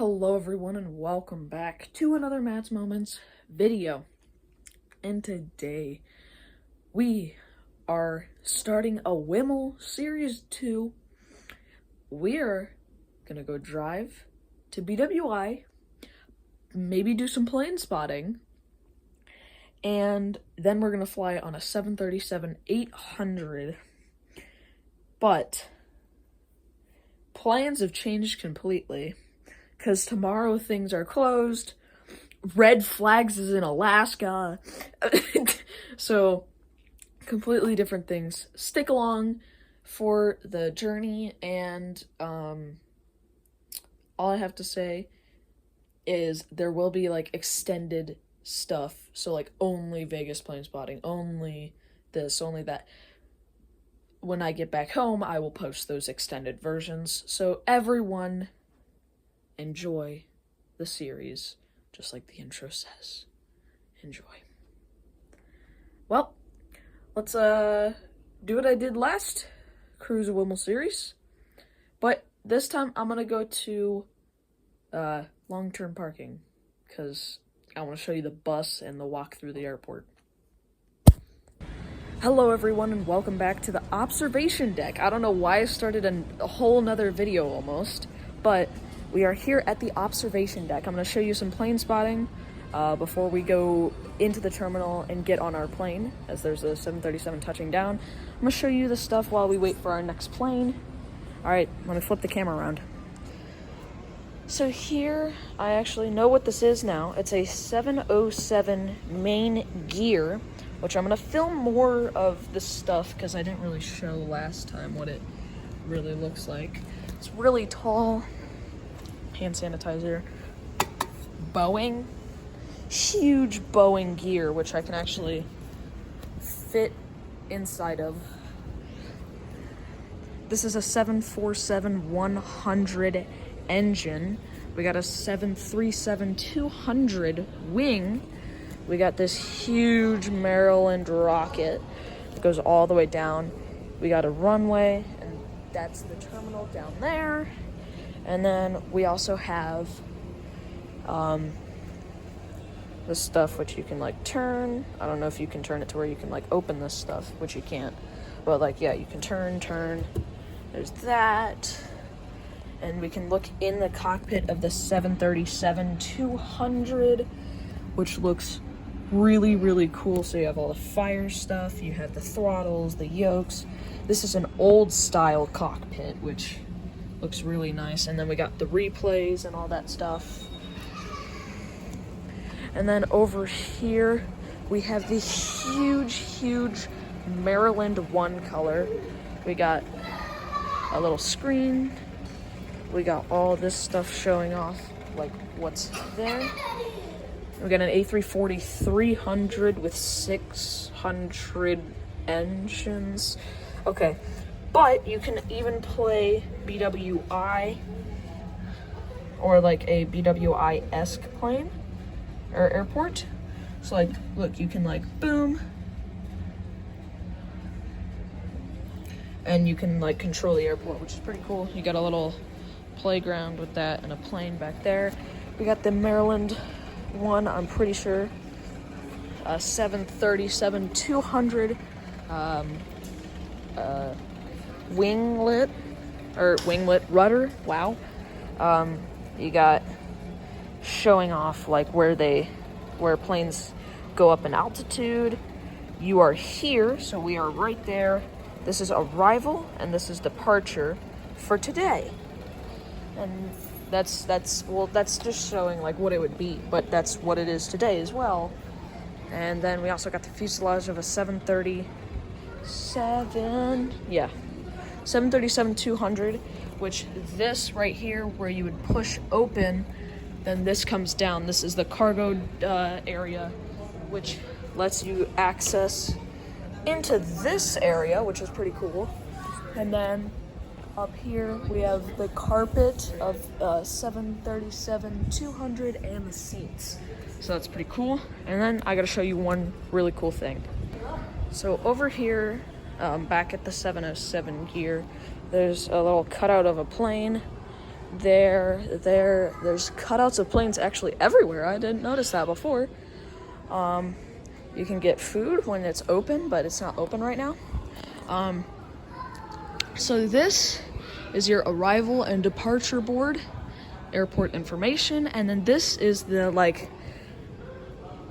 Hello everyone and welcome back to another Matt's Moments video. And today we are starting AWIML Series 2. We're gonna go drive to BWI, maybe do some plane spotting, and then we're gonna fly on a 737-800. But plans have changed completely. Because tomorrow things are closed. Red Flags is in Alaska. So, completely different things. Stick along for the journey, and all I have to say is there will be, like, extended stuff. So, like, only Vegas plane spotting, only this, only that. When I get back home, I will post those extended versions. So, everyone enjoy the series, just like the intro says. Enjoy. Well, let's do what I did last Cruise AWIML series, but this time I'm gonna go to long-term parking because I want to show you the bus and the walk through the airport. Hello everyone and welcome back to the observation deck. I don't know why I started a whole nother video almost, but we are here at the observation deck. I'm going to show you some plane spotting before we go into the terminal and get on our plane, as there's a 737 touching down. I'm going to show you the stuff while we wait for our next plane. Alright, I'm going to flip the camera around. So here, I actually know what this is now. It's a 707 main gear, which I'm going to film more of this stuff because I didn't really show last time what it really looks like. It's really tall. Hand sanitizer, Boeing, huge Boeing gear, which I can actually fit inside of. This is a 747-100 engine. We got a 737-200 wing. We got this huge Maryland rocket that goes all the way down. We got a runway, and that's the terminal down there. And then we also have this stuff which you can like turn. I don't know if you can turn it to where you can like open this stuff, which you can't. But like, yeah, you can turn. There's that. And we can look in the cockpit of the 737-200, which looks really, really cool. So you have all the fire stuff, you have the throttles, the yokes. This is an old style cockpit, which looks really nice. And then we got the replays and all that stuff. And then over here, we have the huge Maryland 1 color. We got a little screen. We got all this stuff showing off, like what's there. We got an A340-300 with 600 engines. Okay. But you can even play BWI or like a BWI-esque plane or airport. So like, look, you can like boom, and you can like control the airport, which is pretty cool. You got a little playground with that and a plane back there. We got the Maryland 1, I'm pretty sure, 737-200 winglet rudder. Wow. You got showing off like where planes go up in altitude. You are here, so we are right there. This is arrival and this is departure for today. And that's just showing like what it would be, but that's what it is today as well. And then we also got the fuselage of a 737-200, which this right here where you would push open, then this comes down. This is the cargo area, which lets you access into this area, which is pretty cool. And then up here we have the carpet of 737-200 and the seats. So that's pretty cool. And then I gotta show you one really cool thing. So over here, back at the 707 gear, there's a little cutout of a plane There's cutouts of planes actually everywhere. I didn't notice that before. You can get food when it's open, but it's not open right now. So this is your arrival and departure board, airport information, and then this is the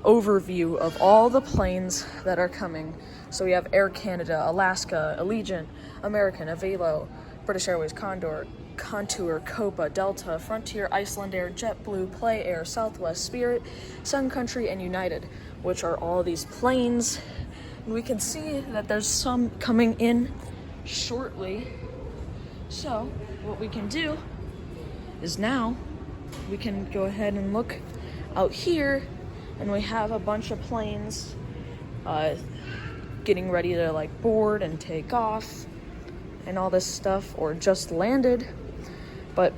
overview of all the planes that are coming. So we have Air Canada, Alaska, Allegiant, American, Avelo, British Airways, Condor, Contour, Copa, Delta, Frontier, Icelandair, JetBlue, Play Air, Southwest, Spirit, Sun Country, and United, which are all these planes. And we can see that there's some coming in shortly. So what we can do is now we can go ahead and look out here, and we have a bunch of planes getting ready to board and take off and all this stuff, or just landed. But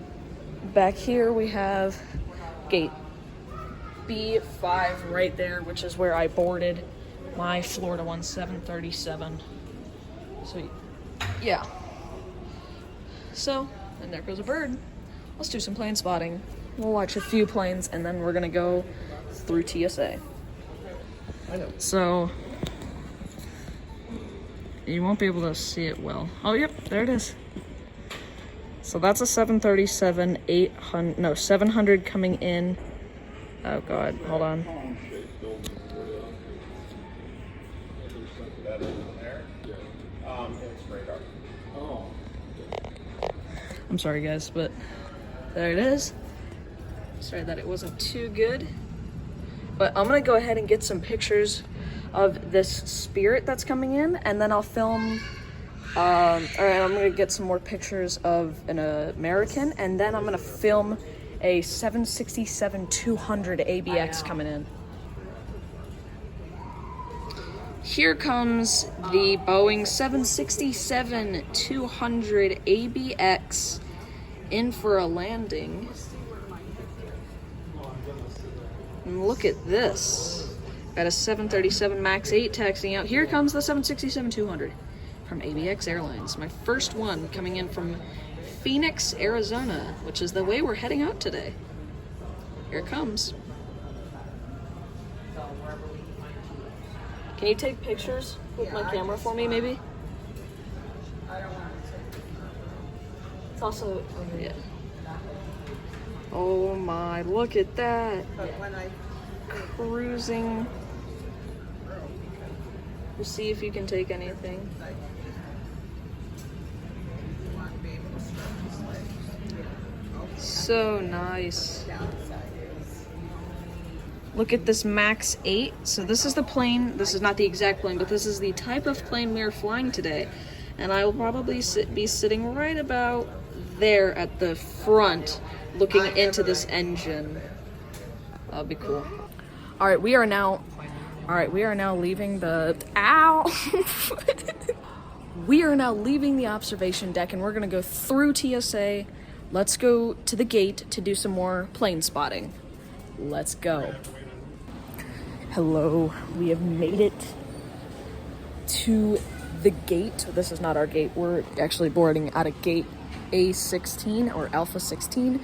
back here we have gate B5 right there, which is where I boarded my Florida 737. So yeah. So, and there goes a bird. Let's do some plane spotting. We'll watch a few planes and then we're gonna go through TSA. So, you won't be able to see it well. Oh, yep, there it is. So that's a 737, 700 coming in. Oh God, hold on. I'm sorry guys, but there it is. Sorry that it wasn't too good. But I'm gonna go ahead and get some pictures of this Spirit that's coming in, and then I'll film, alright, I'm gonna get some more pictures of an American, and then I'm gonna film a 767-200 ABX coming in. Here comes the Boeing 767-200 ABX in for a landing. And look at this. Got a 737 MAX 8 taxiing out. Here comes the 767-200 from ABX Airlines. My first one coming in from Phoenix, Arizona, which is the way we're heading out today. Here it comes. Can you take pictures with my camera for me, maybe? It's also, yeah. Oh my, look at that. Cruising. We'll see if you can take anything. So nice. Look at this MAX 8. So this is the plane. This is not the exact plane, but this is the type of plane we are flying today. And I will probably be sitting right about there at the front, looking into this engine. That'll be cool. All right, we are now leaving the, ow! We are now leaving the observation deck, and we're gonna go through TSA. Let's go to the gate to do some more plane spotting. Let's go. Hello, we have made it to the gate. This is not our gate. We're actually boarding out of gate A16 or Alpha 16.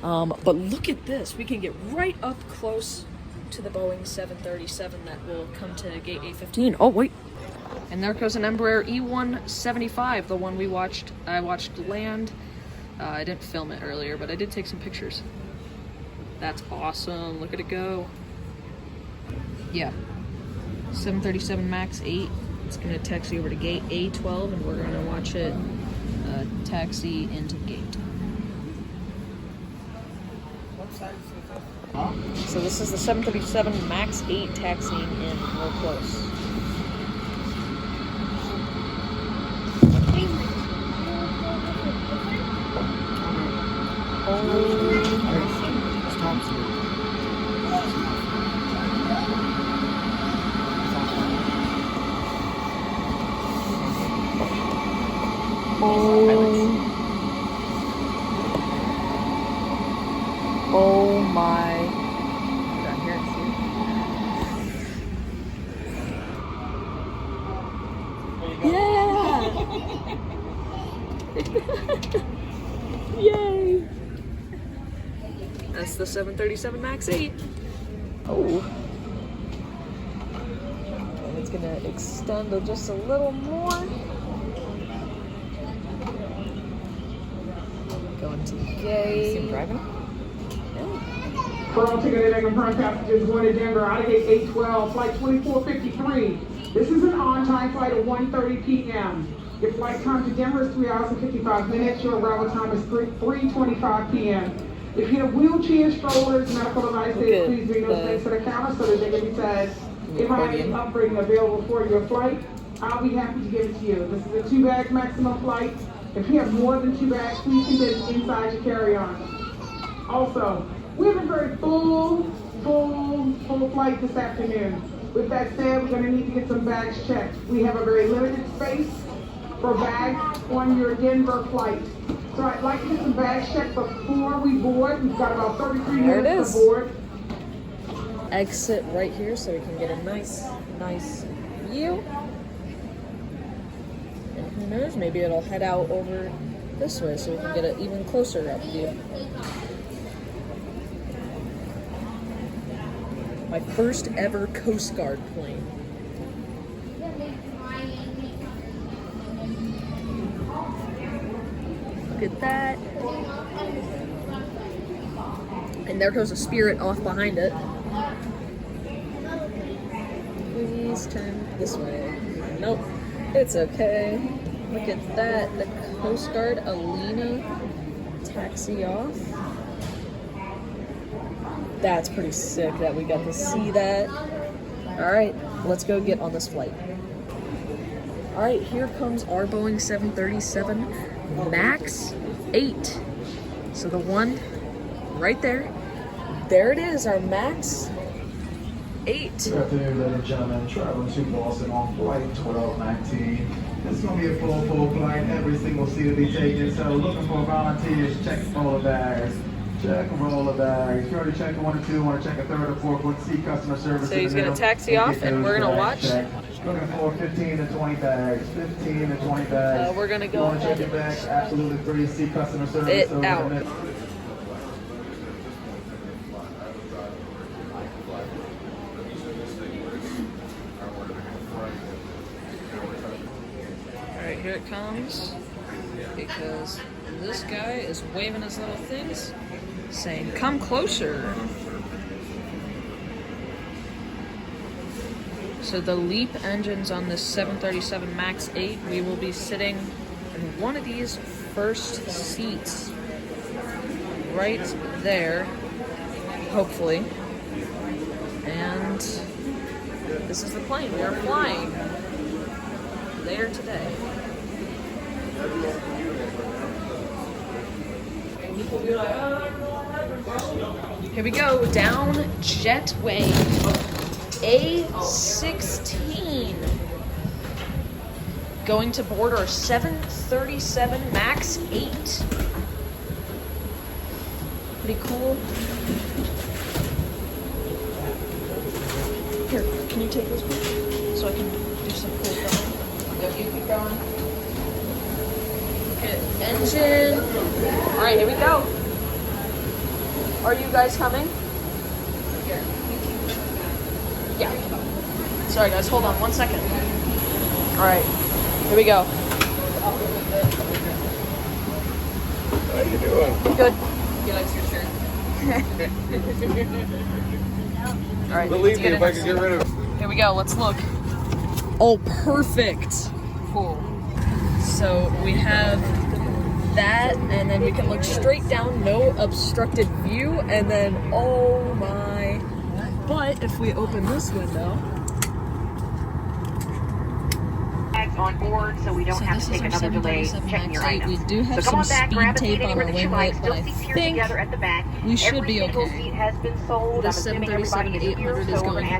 But look at this. We can get right up close to the Boeing 737 that will come to gate A15. Oh, wait. And there goes an Embraer E175, the one I watched land. I didn't film it earlier, but I did take some pictures. That's awesome. Look at it go. Yeah. 737 MAX 8. It's going to taxi over to gate A12, and we're going to watch it taxi into the gate. So this is the 737 MAX 8 taxiing in real close. Oh my. Yeah! Yay! That's the 737 MAX 8. Oh. And it's gonna extend just a little more. Going to the gate. See him driving? For all ticket and confirmed passengers going to Denver, out of gate 812, flight 2453. This is an on-time flight at 1:30 p.m. Your flight time to Denver is 3 hours and 55 minutes. Your arrival time is 3:25 p.m. If you have wheelchairs, strollers, medical devices, please bring those things to the counter so that they can be said, if I have any upgrading available for your flight, I'll be happy to give it to you. This is a 2-bag maximum flight. If you have more than 2 bags, please keep it inside your carry-on. Also, we have a very full flight this afternoon. With that said, we're going to need to get some bags checked. We have a very limited space for bags on your Denver flight. So I'd like to get some bags checked before we board. We've got about 33 minutes to board. Exit right here so we can get a nice view. And who knows, maybe it'll head out over this way so we can get an even closer up view. My first ever Coast Guard plane. Look at that. And there goes a Spirit off behind it. Please turn this way. Nope, it's okay. Look at that. The Coast Guard Alina taxi off. That's pretty sick that we got to see that. All right, let's go get on this flight. All right, here comes our Boeing 737 MAX 8. So the one right there. There it is, our MAX 8. Good afternoon, ladies and gentlemen. Traveling to Boston on flight 1219. It's going to be a full flight. Every single seat will be taken. So looking for volunteers, check all the bags. Check and roll the bags. If you already checked 1 or 2, want to check a 3rd or 4th, let's see customer service. So he's going to taxi off and we're going to watch. Looking for 15 to 20 bags. 15 to 20 bags. We're going to go ahead. Check your bags. Absolutely free. See customer service. It out. Alright, here it comes. Because this guy is waving his little things, saying, "Come closer." So the LEAP engines on this 737 MAX 8, we will be sitting in one of these first seats right there, hopefully. And this is the plane. We are flying there today. Here we go, down jetway. A16. Going to board our 737 MAX 8. Pretty cool. Here, can you take this one? So I can do some cool filming. Yep, you keep going. Engine. All right, here we go. Are you guys coming? Here. Yeah. Sorry guys, hold on 1 second. All right, here we go. How you doing? Good. He likes your shirt. All right. Believe me, if I could get rid of. Here we go. Let's look. Oh, perfect. Cool. So we have that, and then we can look straight down, no obstructed view, and then oh my. But if we open this window, bags on board, so we don't have to take another delay checking your items. We do have so some back, speed tape on our winglet, but I think at the back. we should be okay. Seat has been sold. The 737-800 is going to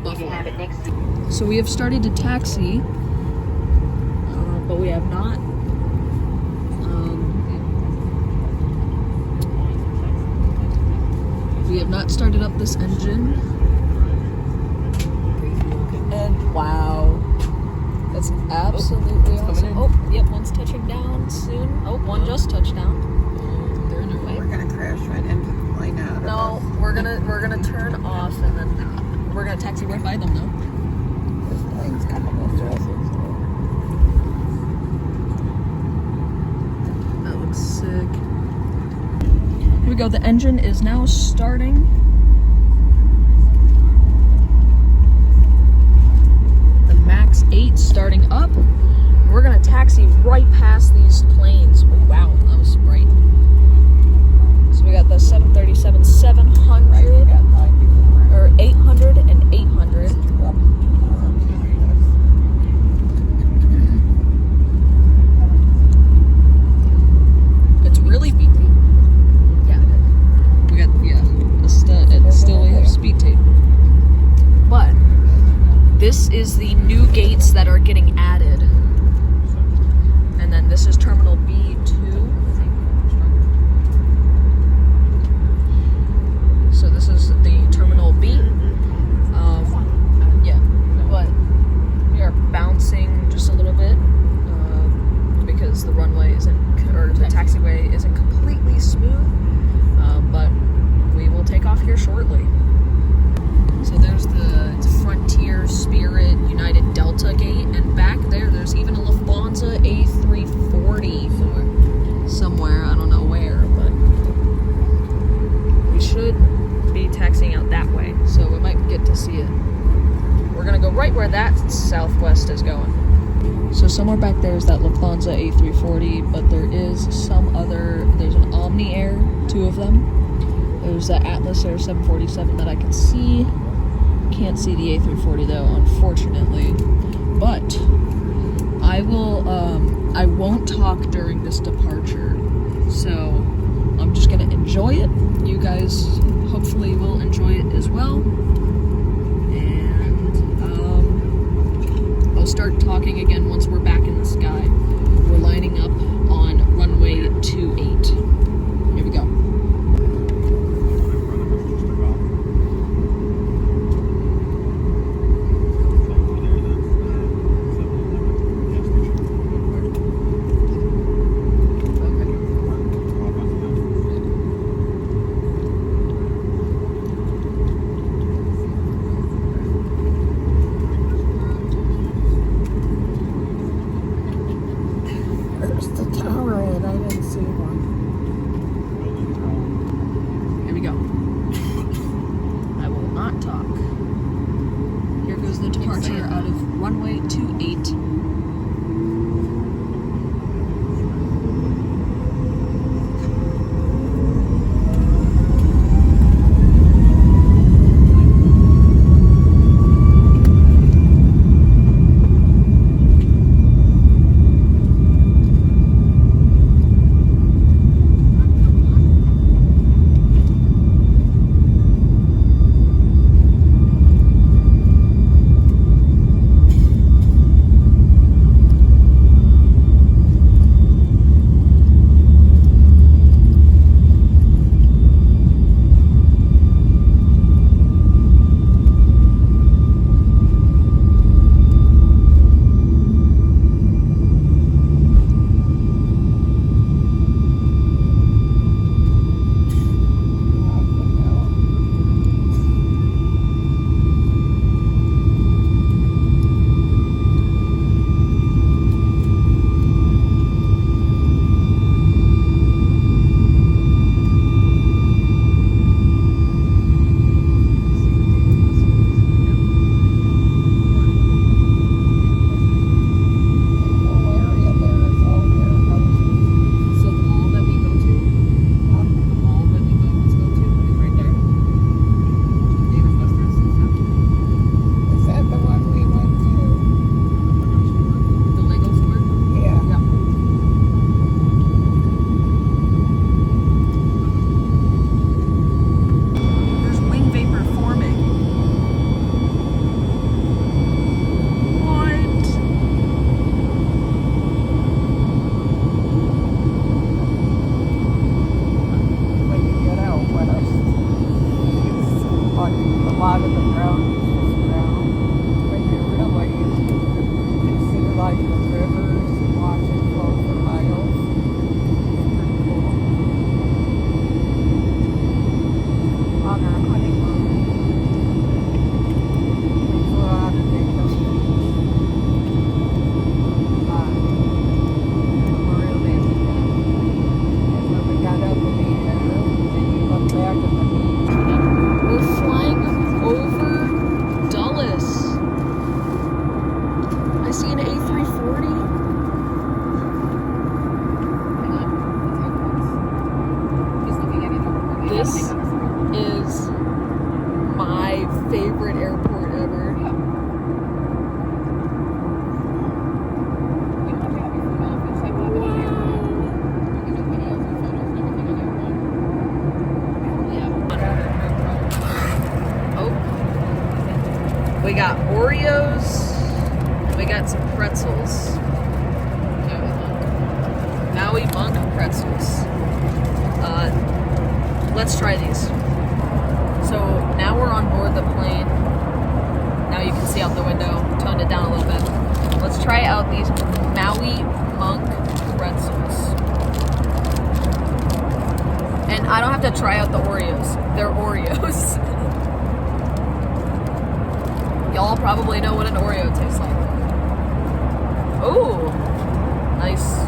Buffalo. Next So we have started to taxi, but we have not. We have not started up this engine. And wow, that's absolutely awesome. Oh, yep, one's touching down soon. Oh, one just touched down. They're in their way. We're gonna crash right into we're gonna turn off and then we're gonna taxi right by them though. This plane's coming with dresses. That looks sick. Here we go, the engine is now starting. The Max 8 starting up. We're gonna taxi right past these planes. Oh, wow, that was bright. So we got the 737 700, or 800 and 800. It's really beepy. Yeah. We got, still we have speed tape. But this is the new gates that are getting added. And then this is Terminal B2. So this is the Terminal B. Yeah, but we are bouncing just a little bit because the runway isn't, or the taxiway isn't completely smooth. But we will take off here shortly. So there's it's Frontier, Spirit, United Delta gate, and back there's even a Lufthansa A340 somewhere. I don't know where, but we should be taxiing out that way, so we might get to see it. We're gonna go right where that Southwest is going. So somewhere back there is that Lufthansa A340, but there is there's an Omni Air, 2 of them. There's an Atlas Air 747 that I can see. Can't see the A340 though, unfortunately. But I won't talk during this departure. So I'm just gonna enjoy it. You guys hopefully will enjoy it as well. And I'll start talking again once we're back in the sky. We're lining up on runway 28. Here we go. There's the tower, and I didn't see one. Here we go. I will not talk. Here goes the departure out of runway 28. On our honeymoon. This is my favorite airport ever. Oh, we got Oreos. We got some pretzels. Maui Monk pretzels. Let's try these. So now we're on board the plane. Now you can see out the window. Toned it down a little bit. Let's try out these Maui Monk pretzels. And I don't have to try out the Oreos. They're Oreos. Y'all probably know what an Oreo tastes like. Oh, nice.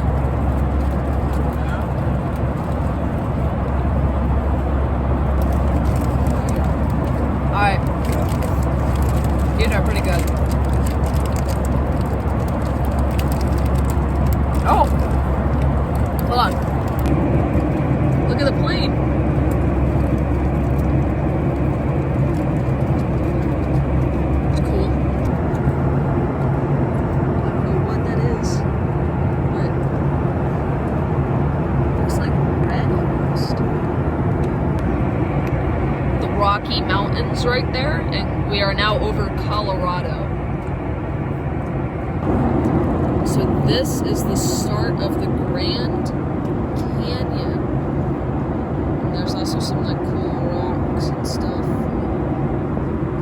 Alright. These are pretty good. Oh! Hold on. Look at the plane. It's cool. I don't know what that is, but it looks like red almost. The Rocky Mountains right there, and we are now over Colorado. So this is the start of the Grand Canyon. And there's also some like cool rocks and stuff.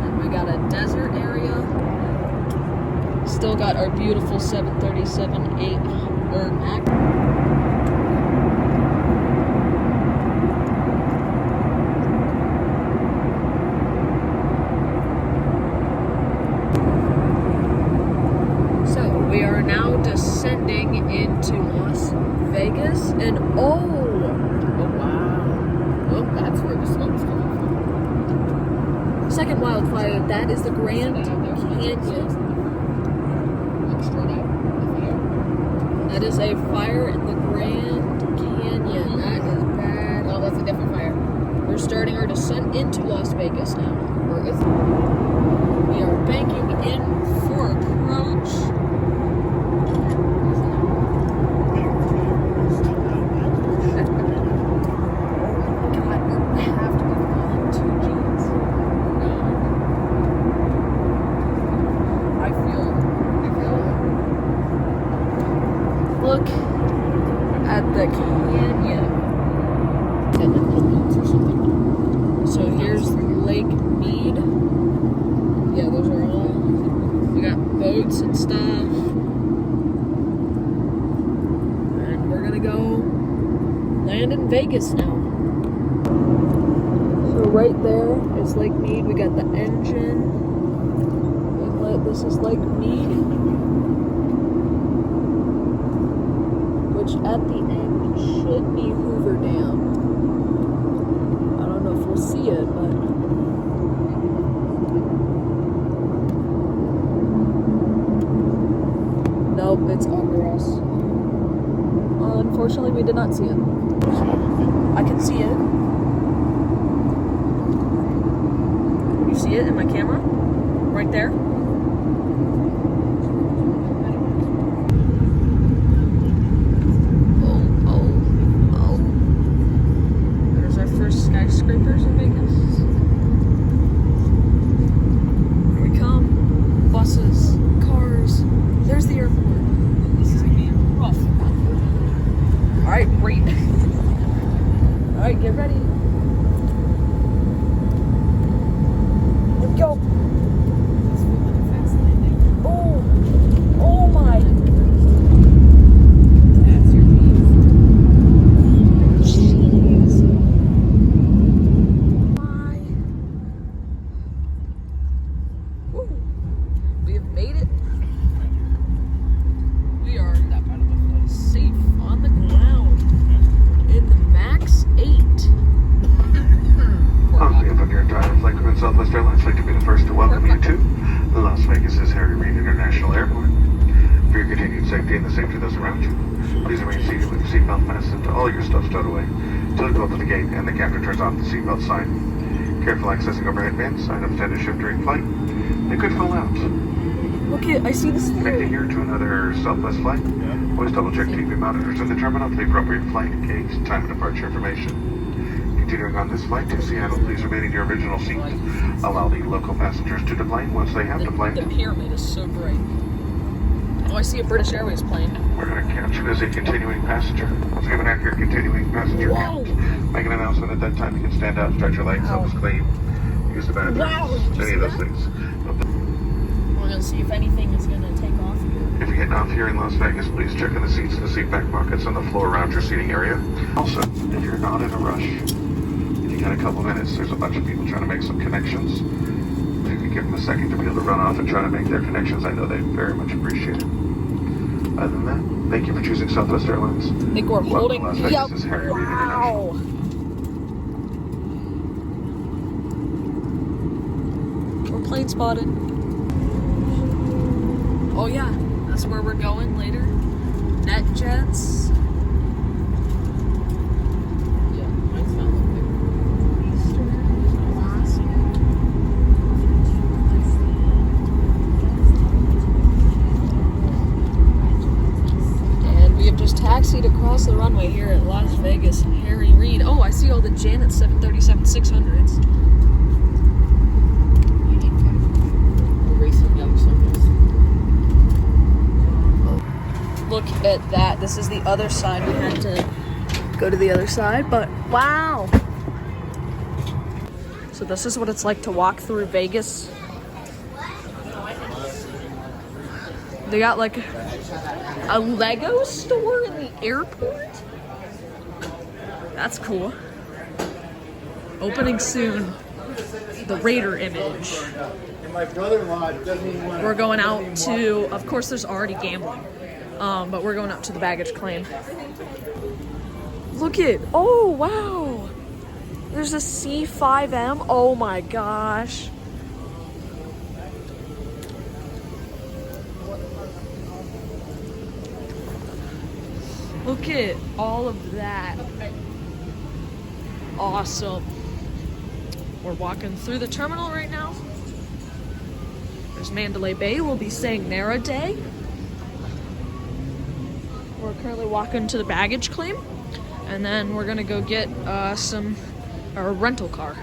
And we got a desert area. Still got our beautiful 737-8 Max. We are now descending into Las Vegas, and oh wow, well, that's where the smoke's coming from. Second wildfire, that is the Grand Canyon. That is a fire in the Grand Canyon. That is bad. No, that's a different fire. We're starting our descent into Las Vegas now. We are banking in for approach. Look at the canyon. So here's Lake Mead. Yeah, those are all. We got boats and stuff. And we're gonna go land in Vegas now. So right there is Lake Mead. We got the engine. Inlet. This is Lake Mead. Which at the end should be Hoover Dam. I don't know if we'll see it, but nope, it's under us. Unfortunately, we did not see it. I can see it. You see it in my camera? Right there? Skyscrapers in Vegas. Here we come. Buses, cars. There's the airport. This is gonna be rough. Alright, great. Alright, get ready. Here we go. Oh, oh my. That's your jeez. My passengers off the seatbelt sign. Careful accessing overhead bins, sign up tend to shift during flight. They could fall out. Okay, I see this Connecting here to another Southwest flight. Always double check TV monitors in the terminal for the appropriate flight, gauge, time of departure information. Continuing on this flight to Seattle, please remain in your original seat. Allow the local passengers to deplane once they have deplaned. The pyramid is so bright. Oh, I see a British Airways plane. We're going to count you as a continuing passenger. Let's give an accurate continuing passenger count. Make an announcement at that time. You can stand up, stretch your legs, help us clean, use the bathroom, any of those things. We're going to see if anything is going to take off here. If you're getting off here in Las Vegas, please check in the seats and the seat back pockets on the floor around your seating area. Also, if you're not in a rush, if you got a couple minutes, there's a bunch of people trying to make some connections. If you could give them a second to be able to run off and try to make their connections, I know they very much appreciate it. Other than that, thank you for choosing Southwest Airlines. I think we're holding. Las Vegas is Harry Reid International. Wow. We're plane spotted. Oh yeah, that's where we're going later. Net jets. Taxied across the runway here at Las Vegas Harry Reid. Oh, I see all the Janet 737-600s. Look at that. This is the other side. We had to go to the other side, but wow. So this is what it's like to walk through Vegas. They got like a Lego store in the airport? That's cool. Opening soon. The Raider image. We're going out to, of course there's already gambling, but we're going out to the baggage claim. Look it, oh wow. There's a C5M, oh my gosh. Look at all of that. Awesome. We're walking through the terminal right now. There's Mandalay Bay. We'll be staying there a day. We're currently walking to the baggage claim. And then we're gonna go get a rental car.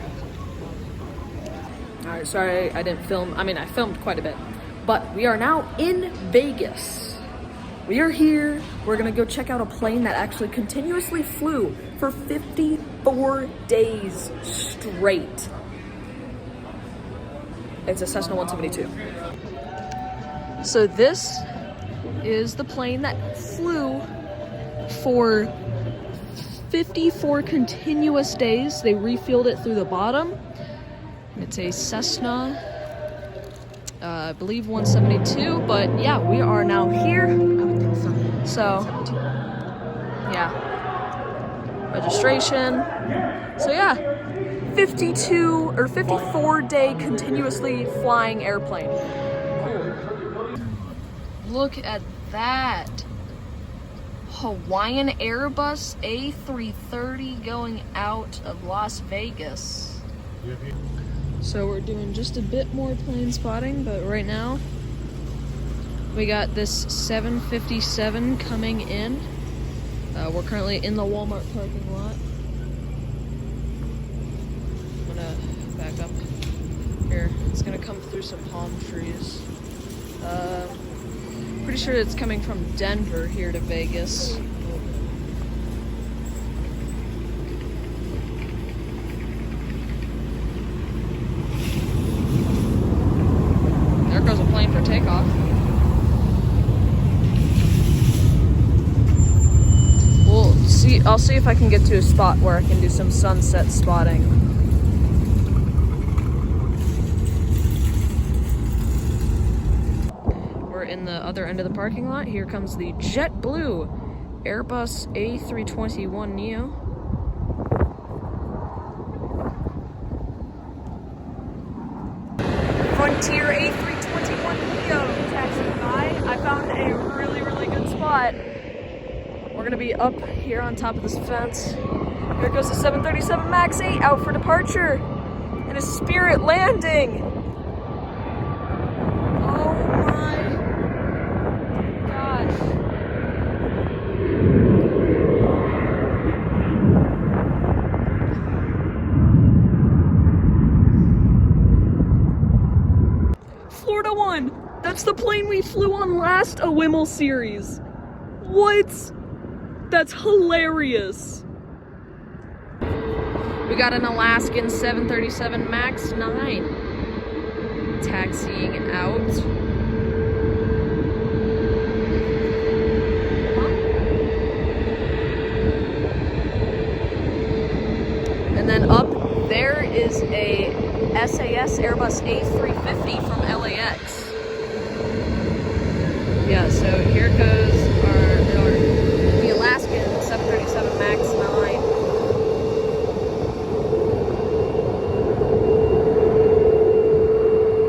All right, sorry I didn't film. I mean, I filmed quite a bit. But we are now in Vegas. We are here. We're gonna go check out a plane that actually continuously flew for 54 days straight. It's a Cessna 172. So this is the plane that flew for 54 continuous days. They refueled it through the bottom. It's a Cessna, I believe 172, but yeah, we are now here. So, yeah, registration. So yeah, 52 or 54 day continuously flying airplane. Cool. Look at that. Hawaiian Airbus A330 going out of Las Vegas. So we're doing just a bit more plane spotting, but right now we got this 757 coming in. We're currently in the Walmart parking lot. I'm gonna back up here. It's gonna come through some palm trees. Pretty sure it's coming from Denver here to Vegas. There goes a plane for takeoff. We'll see. I'll see if I can get to a spot where I can do some sunset spotting. We're in the other end of the parking lot. Here comes the JetBlue Airbus A321neo. Frontier A321neo taxiing by. I found a really good spot. We're gonna be up here on top of this fence. Here goes the 737 MAX 8 out for departure. And a Spirit landing. Oh my gosh. Florida 1. That's the plane we flew on last AWIML series. What? That's hilarious. We got an Alaskan 737 MAX 9 taxiing out. And then up there is a SAS Airbus A350 from LAX. Yeah, so here goes the Alaskan 737 MAX 9.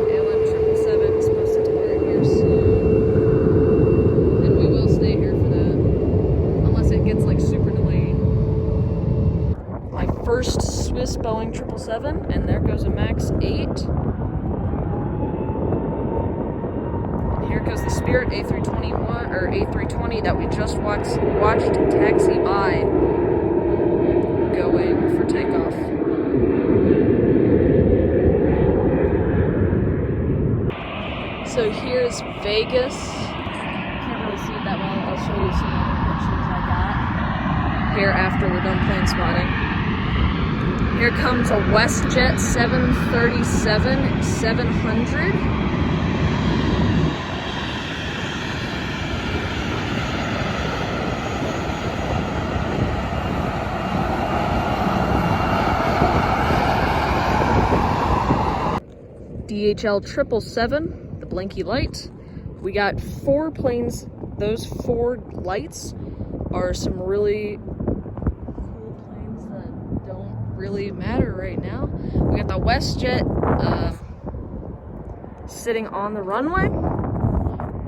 ALM 777 is supposed to depart here soon. And we will stay here for that. Unless it gets like super delayed. My first Swiss Boeing 777, and there goes a MAX 8. Here goes the Spirit A321 or A320 that we just watched taxi by, going for takeoff. So here's Vegas. Can't really see it that well. I'll show you some other pictures I got here after we're done plane spotting. Here comes a WestJet 737-700. DHL 777, the blinky light. We got 4 planes. Those 4 lights are some really cool planes that don't really matter right now. We got the WestJet sitting on the runway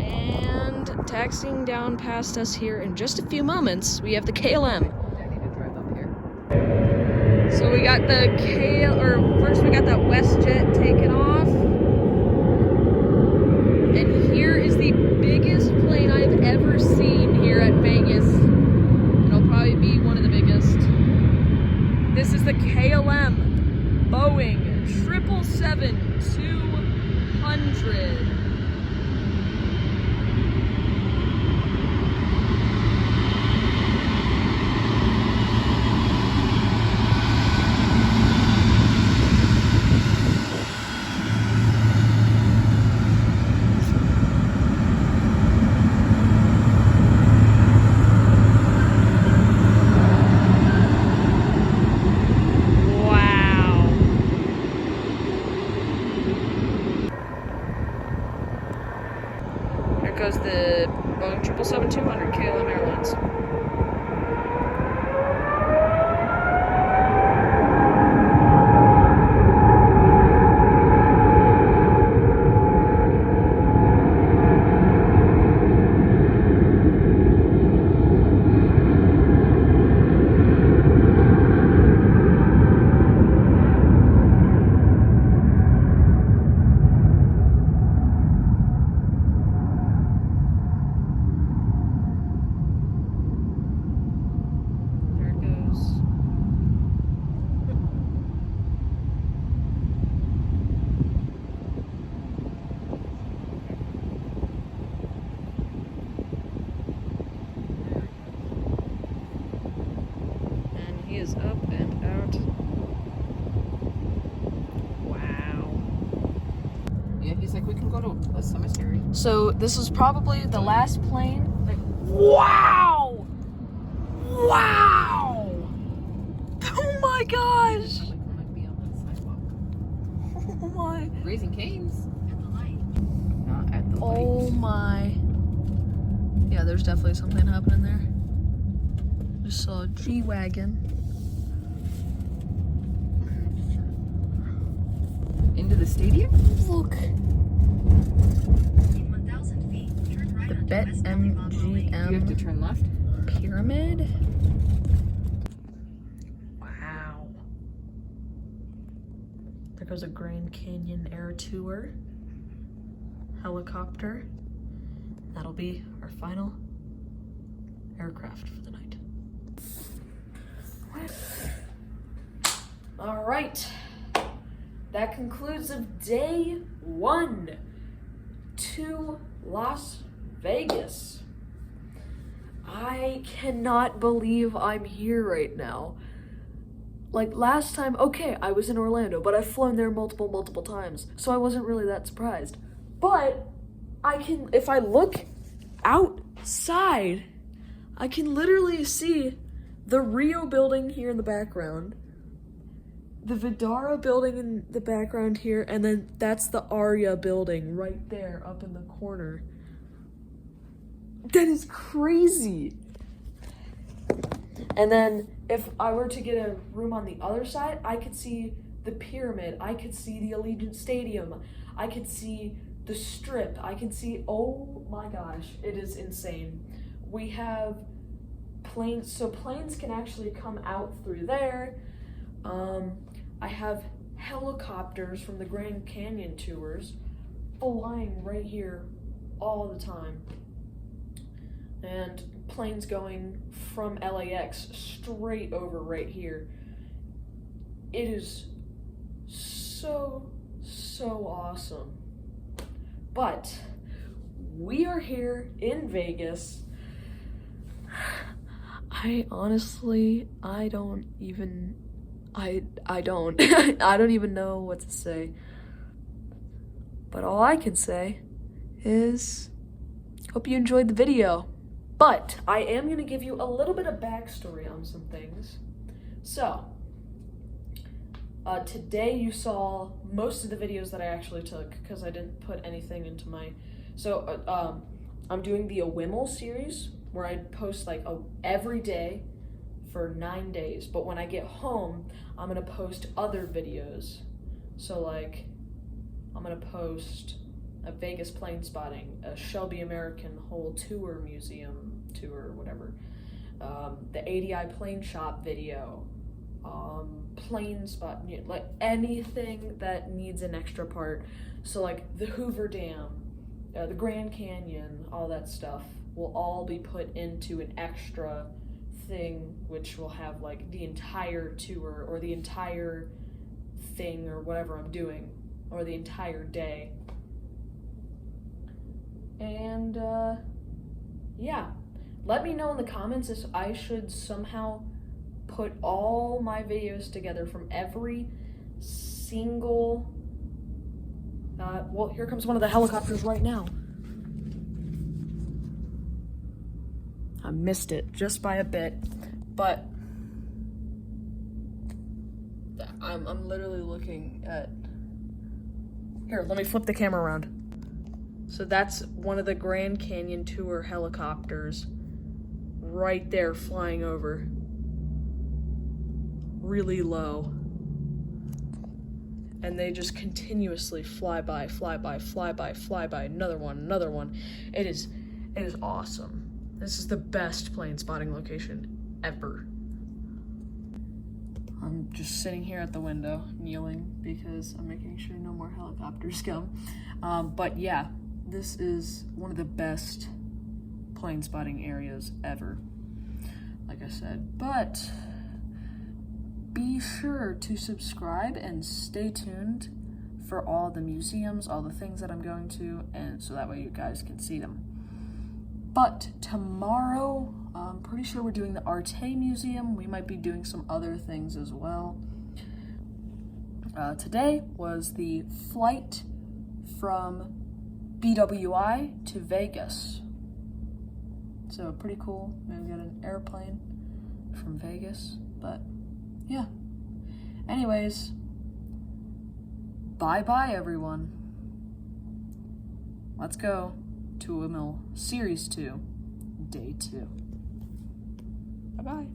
and taxiing down past us here in just a few moments. We have the KLM. So we got the first we got that WestJet taken off. And here is the biggest plane I've ever seen here at Vegas. It'll probably be one of the biggest. This is the KLM Boeing 777-200. Goes the Boeing 777-200 KLM Airlines. Is up and out. Wow. Yeah, he's like, we can go to a cemetery. So this is probably the last plane. Like, wow! Wow! Oh my gosh! Like, we might be on the sidewalk. Oh my. Raising Cane's. At the light. Not at the light. Oh my. Yeah, there's definitely something happening there. Just saw a G-Wagon. Into the stadium? Look. The BetMGM You have to turn left. Pyramid. There goes a Grand Canyon Air Tour helicopter. That'll be our final aircraft for the night. All right, that concludes of day 1 to Las Vegas. I cannot believe I'm here right now. Like last time, okay, I was in Orlando, but I've flown there multiple times, so I wasn't really that surprised. But if I look outside, I can literally see the Rio building here in the background, the Vidara building in the background here, and then that's the Aria building right there up in the corner. That is crazy. And then if I were to get a room on the other side, I could see the pyramid, I could see the Allegiant Stadium, I could see the Strip, I can see, oh my gosh, it is insane. We have planes, so planes can actually come out through there. I have helicopters from the Grand Canyon tours flying right here all the time. And planes going from LAX straight over right here. It is so awesome. But we are here in Vegas. I don't even know what to say. But all I can say is, hope you enjoyed the video. But I am going to give you a little bit of backstory on some things. So, today you saw most of the videos that I actually took because I didn't put anything into my... So, I'm doing the AWIML series where I post like every day for 9 days. But when I get home, I'm going to post other videos. So, like, I'm going to post a Vegas plane spotting, a Shelby American whole tour museum tour, whatever, the ADI plane shop video, plane spot, like anything that needs an extra part. So like the Hoover Dam, the Grand Canyon, all that stuff will all be put into an extra thing, which will have like the entire tour or the entire thing or whatever I'm doing, or the entire day. And yeah, let me know in the comments if I should somehow put all my videos together from every single, well, here comes one of the helicopters right now. I missed it just by a bit, but I'm literally looking at, here, let me flip the camera around. So that's one of the Grand Canyon Tour helicopters right there flying over. Really low. And they just continuously fly by, another one. It is awesome. This is the best plane spotting location ever. I'm just sitting here at the window, kneeling, because I'm making sure no more helicopters come. But yeah, this is one of the best plane spotting areas ever, like I said. But be sure to subscribe and stay tuned for all the museums, all the things that I'm going to, and so that way you guys can see them. But tomorrow, I'm pretty sure we're doing the Arte Museum. We might be doing some other things as well. Today was the flight from BWI to Vegas. So pretty cool. Maybe we got an airplane from Vegas, but yeah. Anyways, bye-bye everyone. Let's go to AWIML Series 2, Day 2. Bye-bye.